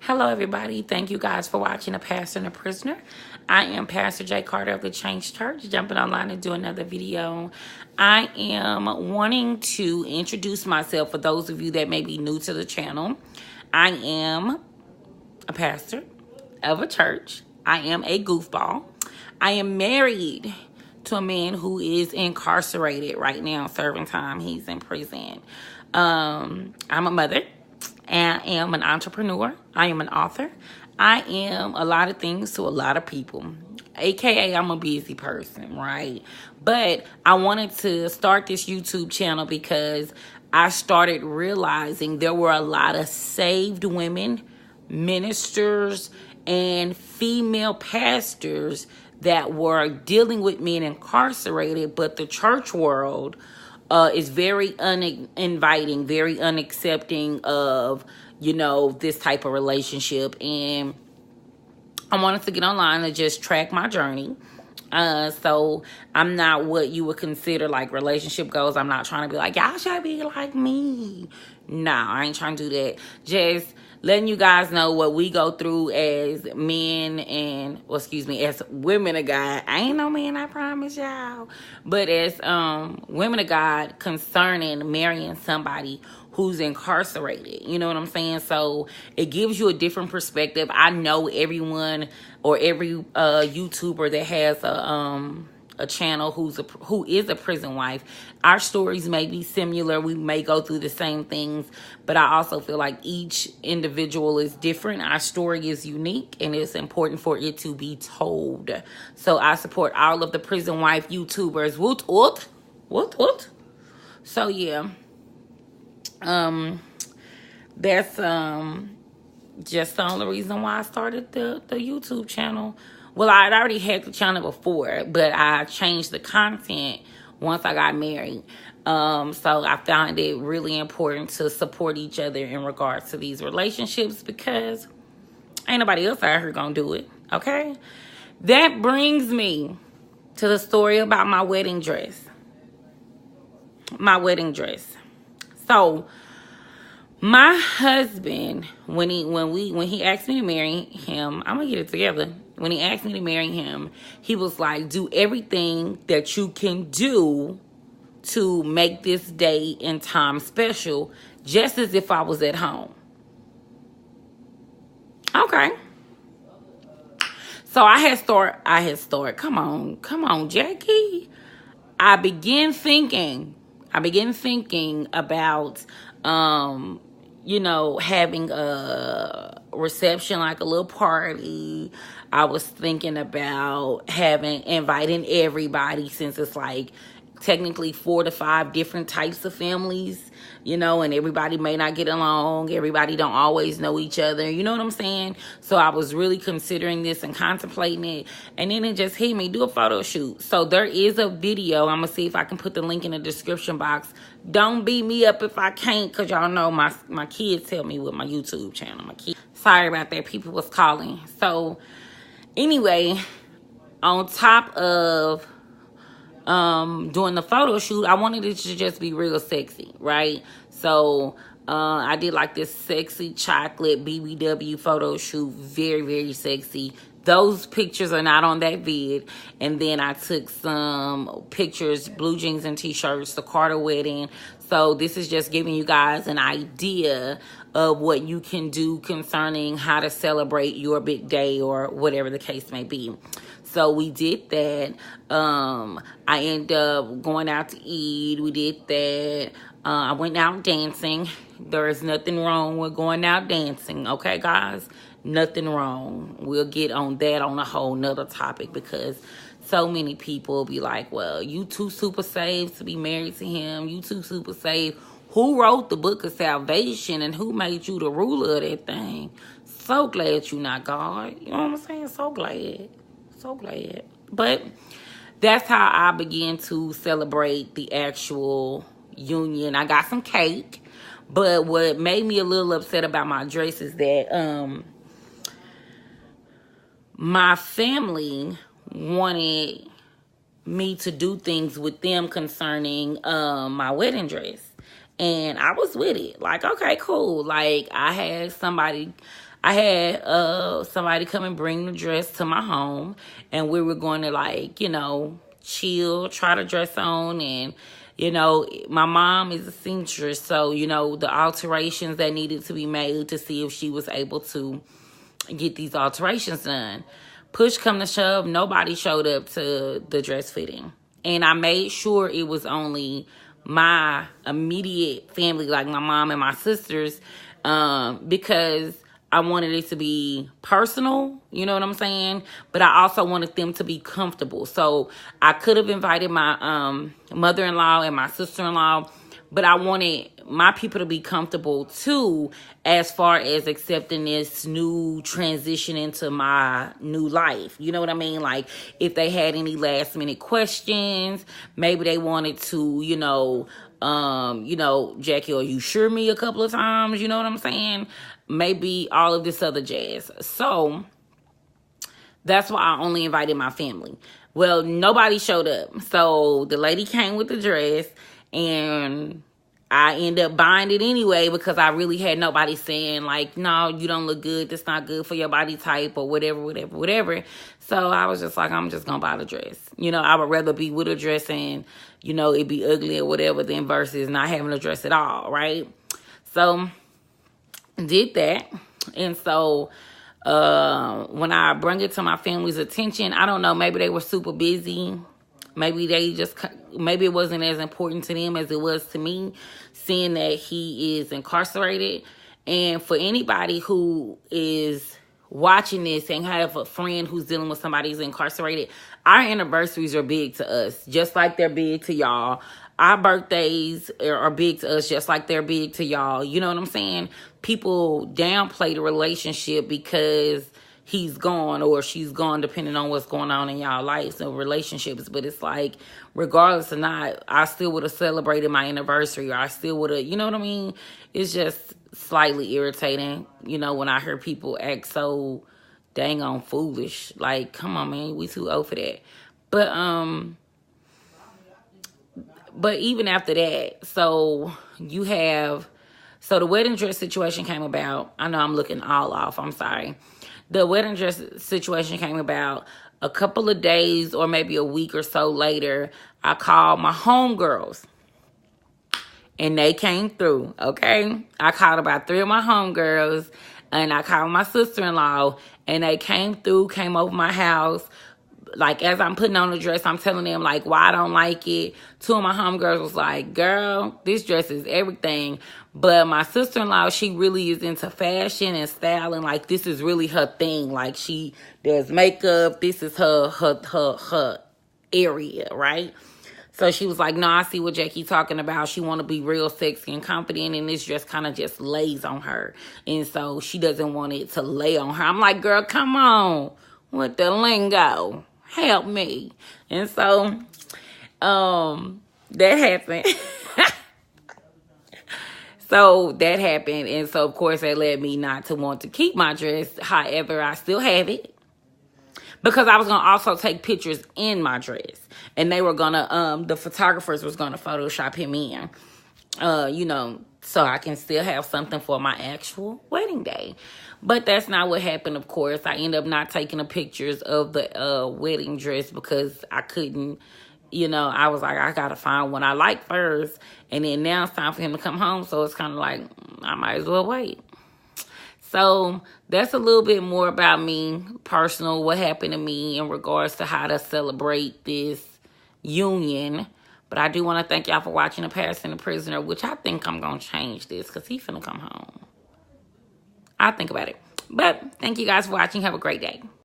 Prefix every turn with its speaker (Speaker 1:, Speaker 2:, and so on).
Speaker 1: Hello, everybody. Thank you guys for watching A Pastor and a Prisoner. I am Pastor Jay Carter of the Change Church, jumping online to do another video. I am wanting to introduce myself for those of you that may be new to the channel. I am a pastor of a church. I am a goofball. I am married to a man who is incarcerated right now, serving time. He's in prison. I'm a mother. I am an entrepreneur. I am an author. I am a lot of things to a lot of people. AKA, I'm a busy person, right? But I wanted to start this YouTube channel because I started realizing there were a lot of saved women, ministers, and female pastors that were dealing with men incarcerated, but the church world is very uninviting, very unaccepting of, this type of relationship. And I wanted to get online and just track my journey. So I'm not what you would consider like relationship goals. I'm not trying to be like, y'all should be like me. Nah, I ain't trying to do that. Just letting you guys know what we go through as men and, as women of God. I ain't no man, I promise y'all. But as women of God concerning marrying somebody who's incarcerated. You know what I'm saying? So it gives you a different perspective. I know everyone or every YouTuber that has a channel who is a prison wife. Our stories may be similar. We may go through the same things, but I also feel like each individual is different. Our story is unique, and it's important for it to be told. So I support all of the prison wife YouTubers. Woot woot, woot woot. So yeah, that's just the only reason why I started the YouTube channel. Well, I'd already had the channel before, but I changed the content once I got married. So I found it really important to support each other in regards to these relationships because ain't nobody else out here gonna do it, okay? That brings me to the story about my wedding dress. My wedding dress. So my husband, when he asked me to marry him, I'm gonna get it together. When he asked me to marry him, he was like, do everything that you can do to make this day and time special, just as if I was at home. Okay. So I had started, come on, Jackie. I began thinking about, having a reception, like a little party. I was thinking about inviting everybody, since it's like technically 4 to 5 different types of families, and everybody may not get along. Everybody don't always know each other. You know what I'm saying? So I was really considering this and contemplating it. And then it just hit me, do a photo shoot. So there is a video. I'm going to see if I can put the link in the description box. Don't beat me up if I can't, because y'all know my kids tell me with my YouTube channel. Sorry about that. People was calling. So anyway, on top of doing the photo shoot, I wanted it to just be real sexy, right? So I did like this sexy chocolate BBW photo shoot, very, very sexy. Those pictures are not on that vid. And then I took some pictures, blue jeans and t-shirts, the Carter wedding. So this is just giving you guys an idea of what you can do concerning how to celebrate your big day or whatever the case may be. So we did that. I ended up going out to eat. We did that. I went out dancing. There is nothing wrong with going out dancing. Okay, guys? Nothing wrong. We'll get on that on a whole nother topic, because so many people be like, well, you too super saved to be married to him. You too super saved. Who wrote the book of salvation and who made you the ruler of that thing? So glad you not God. You know what I'm saying? So glad. So glad. But that's how I began to celebrate the actual union. I got some cake. But what made me a little upset about my dress is that my family wanted me to do things with them concerning my wedding dress. And I was with it. Like, okay, cool. Like, I I had somebody come and bring the dress to my home, and we were going to, like, you know, chill, try the dress on. And you know, my mom is a seamstress, so you know the alterations that needed to be made to see if she was able to get these alterations done. Push come to shove, nobody showed up to the dress fitting, and I made sure it was only my immediate family, like my mom and my sisters, because I wanted it to be personal, you know what I'm saying? But I also wanted them to be comfortable. So I could have invited my mother-in-law and my sister-in-law, but I wanted my people to be comfortable too, as far as accepting this new transition into my new life. You know what I mean? Like, if they had any last minute questions, maybe they wanted to, Jackie, are you sure me a couple of times? You know what I'm saying? Maybe all of this other jazz. So that's why I only invited my family. Well, nobody showed up. So the lady came with the dress, and I ended up buying it anyway because I really had nobody saying, like, no, you don't look good. That's not good for your body type or whatever. So I was just like, I'm just going to buy the dress. You know, I would rather be with a dress and, you know, it be ugly or whatever than versus not having a dress at all, right? So did that. And so when I bring it to my family's attention, I don't know, maybe they were super busy. Maybe it wasn't as important to them as it was to me, seeing that he is incarcerated. And for anybody who is watching this and have a friend who's dealing with somebody who's incarcerated, our anniversaries are big to us, just like they're big to y'all. Our birthdays are big to us, just like they're big to y'all. You know what I'm saying? People downplay the relationship because he's gone or she's gone, depending on what's going on in y'all lives and relationships. But it's like, regardless or not, I still would have celebrated my anniversary, or I still would have, you know what I mean? It's just slightly irritating, you know, when I hear people act so dang on foolish. Like, come on, man, we too old for that. But even after that, so the wedding dress situation came about. I know I'm looking all off. I'm sorry. The wedding dress situation came about a couple of days or maybe a week or so later. I called my homegirls, and they came through, okay? I called about 3 of my homegirls, and I called my sister-in-law, and they came through, came over my house. Like, as I'm putting on the dress, I'm telling them, like, why I don't like it. 2 of my homegirls was like, girl, this dress is everything. But my sister-in-law, she really is into fashion and styling. Like, this is really her thing. Like, she does makeup. This is her area, right? So she was like, no, I see what Jackie talking about. She want to be real sexy and confident, and this dress kind of just lays on her. And so she doesn't want it to lay on her. I'm like, girl, come on with the lingo. Help me. And so that happened. And so, of course, that led me not to want to keep my dress. However, I still have it, because I was going to also take pictures in my dress. And they were going to, the photographers was going to Photoshop him in, so I can still have something for my actual wedding day. But that's not what happened, of course. I ended up not taking the pictures of the wedding dress because I couldn't, I was like, I got to find one I like first. And then now it's time for him to come home. So it's kind of like, I might as well wait. So that's a little bit more about me, personal, what happened to me in regards to how to celebrate this union. But I do want to thank y'all for watching The Pastor and the Prisoner, which I think I'm going to change this because he's finna come home. I'll think about it. But thank you guys for watching. Have a great day.